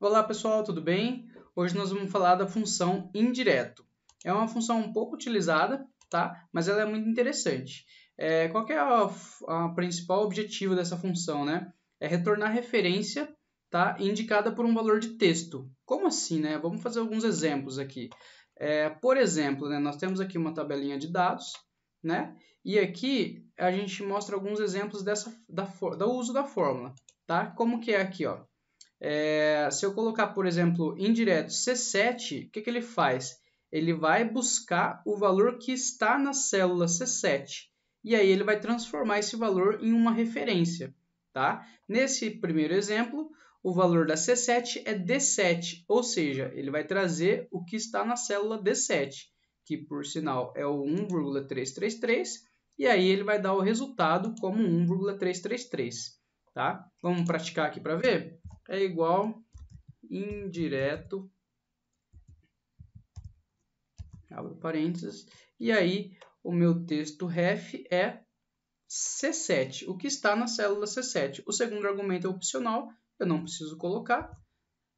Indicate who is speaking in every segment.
Speaker 1: Olá pessoal, tudo bem? Hoje nós vamos falar da função indireto. É uma função um pouco utilizada, tá? Mas ela é muito interessante. Qual que é a principal objetivo dessa função, né? É retornar referência, tá? Indicada por um valor de texto. Como assim, né? Vamos fazer alguns exemplos aqui. Por exemplo, né, nós temos aqui uma tabelinha de dados, né? E aqui a gente mostra alguns exemplos do uso da fórmula, tá? Como que é aqui, ó? Se eu colocar, por exemplo, indireto C7, o que ele faz? Ele vai buscar o valor que está na célula C7 e aí ele vai transformar esse valor em uma referência. Tá? Nesse primeiro exemplo, o valor da C7 é D7, ou seja, ele vai trazer o que está na célula D7, que por sinal é o 1,333, e aí ele vai dar o resultado como 1,333. Tá? Vamos praticar aqui para ver? É igual indireto, abro parênteses, e aí o meu texto ref é C7, o que está na célula C7. O segundo argumento é opcional, eu não preciso colocar,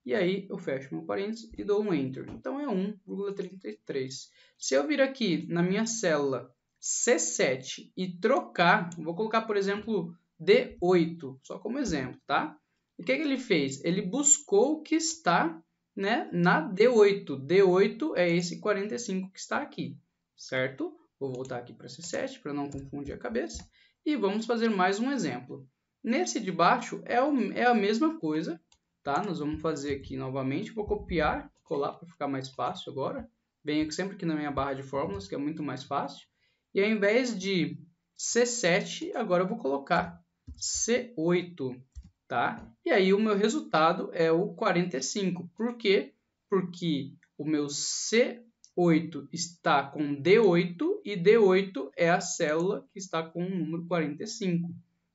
Speaker 1: e aí eu fecho meu parênteses e dou um Enter. Então é 1,33. Se eu vir aqui na minha célula C7 e trocar, vou colocar, por exemplo, D8, só como exemplo, tá? O que ele fez? Ele buscou o que está, né, na D8. D8 é esse 45 que está aqui, certo? Vou voltar aqui para C7 para não confundir a cabeça. E vamos fazer mais um exemplo. Nesse de baixo é a mesma coisa, tá? Nós vamos fazer aqui novamente. Vou copiar, colar para ficar mais fácil agora. Venho sempre aqui na minha barra de fórmulas, que é muito mais fácil. E ao invés de C7, agora eu vou colocar C8. Tá? E aí o meu resultado é o 45. Por quê? Porque o meu C8 está com D8 e D8 é a célula que está com o número 45.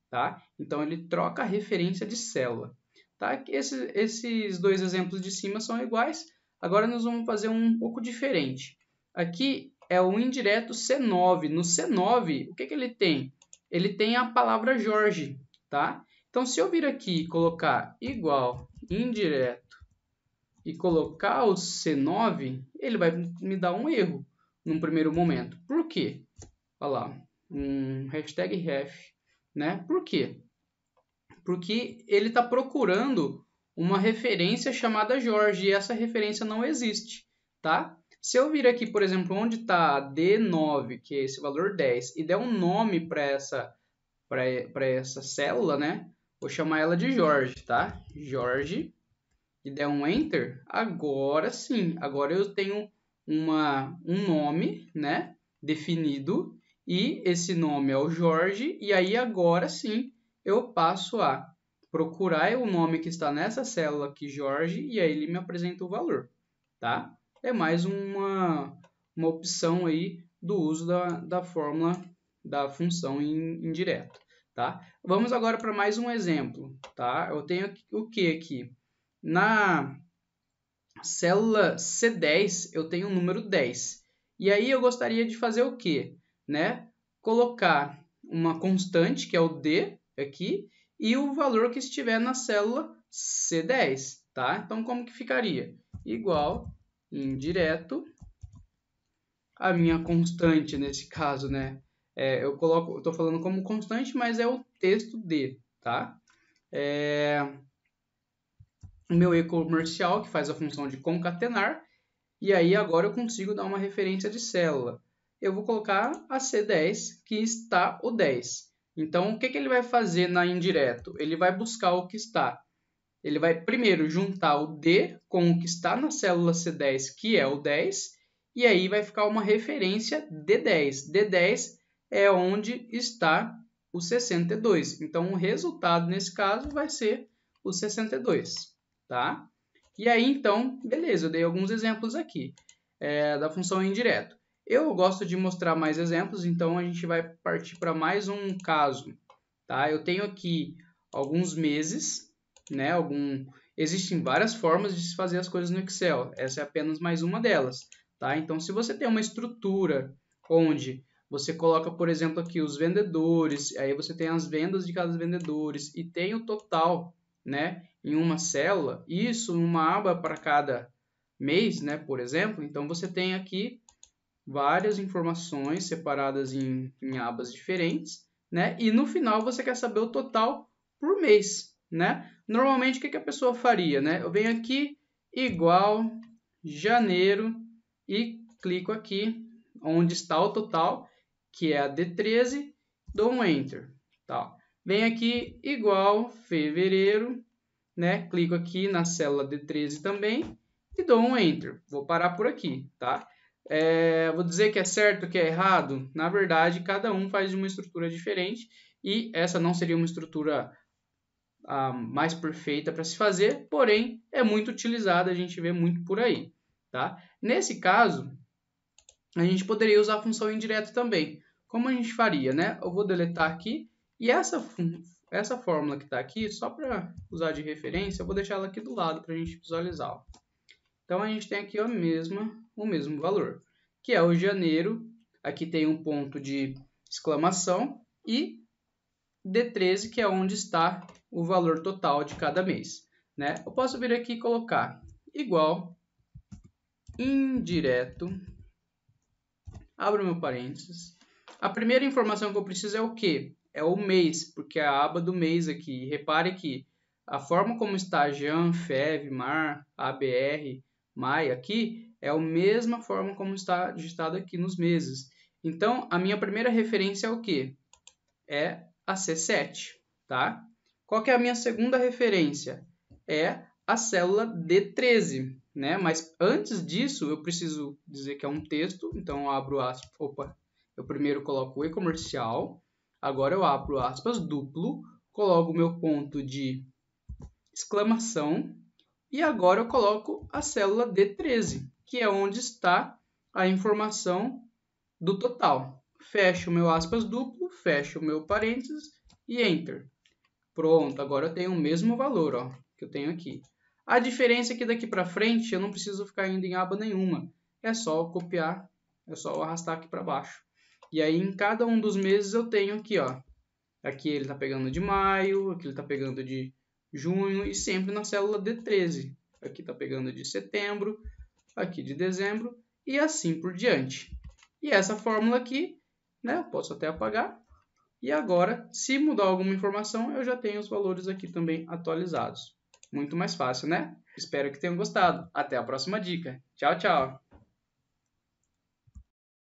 Speaker 1: Tá? Então ele troca a referência de célula. Tá? Esses dois exemplos de cima são iguais. Agora nós vamos fazer um pouco diferente. Aqui é o indireto C9. No C9, o que ele tem? Ele tem a palavra Jorge. Tá? Então, se eu vir aqui e colocar igual indireto e colocar o C9, ele vai me dar um erro num primeiro momento. Por quê? Olha lá, hashtag ref. Né? Por quê? Porque ele está procurando uma referência chamada Jorge e essa referência não existe. Tá? Se eu vir aqui, por exemplo, onde está D9, que é esse valor 10, e der um nome para essa célula, né? Vou chamar ela de Jorge, tá? Jorge. E der um Enter, agora sim. Agora eu tenho um nome, né? Definido. E esse nome é o Jorge. E aí agora sim eu passo a procurar o nome que está nessa célula aqui, Jorge. E aí ele me apresenta o valor, tá? É mais uma opção aí do uso da fórmula da função indireto. Tá? Vamos agora para mais um exemplo. Tá? Eu tenho o que aqui? Na célula C10, eu tenho o número 10. E aí eu gostaria de fazer o quê? Né? Colocar uma constante, que é o D aqui, e o valor que estiver na célula C10. Tá? Então, como que ficaria? Igual indireto, a minha constante nesse caso, né? Eu estou falando como constante, mas é o texto D, tá? O meu e-comercial, que faz a função de concatenar, e aí agora eu consigo dar uma referência de célula. Eu vou colocar a C10, que está o 10. Então, o que ele vai fazer na indireto? Ele vai buscar o que está. Ele vai primeiro juntar o D com o que está na célula C10, que é o 10, e aí vai ficar uma referência D10. D10 é onde está o 62. Então, o resultado nesse caso vai ser o 62. Tá? E aí, então, beleza, eu dei alguns exemplos aqui da função indireto. Eu gosto de mostrar mais exemplos, então a gente vai partir para mais um caso. Tá? Eu tenho aqui alguns meses, né? Existem várias formas de se fazer as coisas no Excel. Essa é apenas mais uma delas. Tá? Então, se você tem uma estrutura onde você coloca, por exemplo, aqui os vendedores, aí você tem as vendas de cada vendedor e tem o total né, em uma célula, isso numa aba para cada mês, né, por exemplo, então você tem aqui várias informações separadas em abas diferentes, né, e no final você quer saber o total por mês, né? Normalmente o que a pessoa faria, né? Eu venho aqui igual janeiro e clico aqui onde está o total, que é a D13, dou um Enter. Tá? Venho aqui igual fevereiro, né? Clico aqui na célula D13 também e dou um Enter. Vou parar por aqui, tá? Vou dizer que é certo, que é errado? Na verdade, cada um faz de uma estrutura diferente e essa não seria uma estrutura mais perfeita para se fazer, porém é muito utilizada, a gente vê muito por aí. Tá? Nesse caso, a gente poderia usar a função indireta também. Como a gente faria? Né? Eu vou deletar aqui e essa fórmula que está aqui, só para usar de referência, eu vou deixar ela aqui do lado para a gente visualizar. Então a gente tem aqui o mesmo valor, que é o janeiro. Aqui tem um ponto de exclamação e D13, que é onde está o valor total de cada mês. Né? Eu posso vir aqui e colocar igual indireto, abro meu parênteses. A primeira informação que eu preciso é o quê? É o mês, porque é a aba do mês aqui. Repare que a forma como está Jan, Fev, Mar, ABR, Maio aqui é a mesma forma como está digitado aqui nos meses. Então, a minha primeira referência é o quê? É a C7, tá? Qual que é a minha segunda referência? É a célula D13, né? Mas antes disso, eu preciso dizer que é um texto, então eu abro aspas, eu primeiro coloco o e-comercial, agora eu abro aspas duplo, coloco o meu ponto de exclamação e agora eu coloco a célula D13, que é onde está a informação do total. Fecho o meu aspas duplo, fecho o meu parênteses e Enter. Pronto, agora eu tenho o mesmo valor, ó, que eu tenho aqui. A diferença é que daqui para frente eu não preciso ficar indo em aba nenhuma. É só copiar, é só arrastar aqui para baixo. E aí em cada um dos meses eu tenho aqui, ó. Aqui ele está pegando de maio, aqui ele está pegando de junho e sempre na célula D13. Aqui está pegando de setembro, aqui de dezembro e assim por diante. E essa fórmula aqui, né, eu posso até apagar. E agora, se mudar alguma informação, eu já tenho os valores aqui também atualizados. Muito mais fácil, né? Espero que tenham gostado. Até a próxima dica. Tchau, tchau!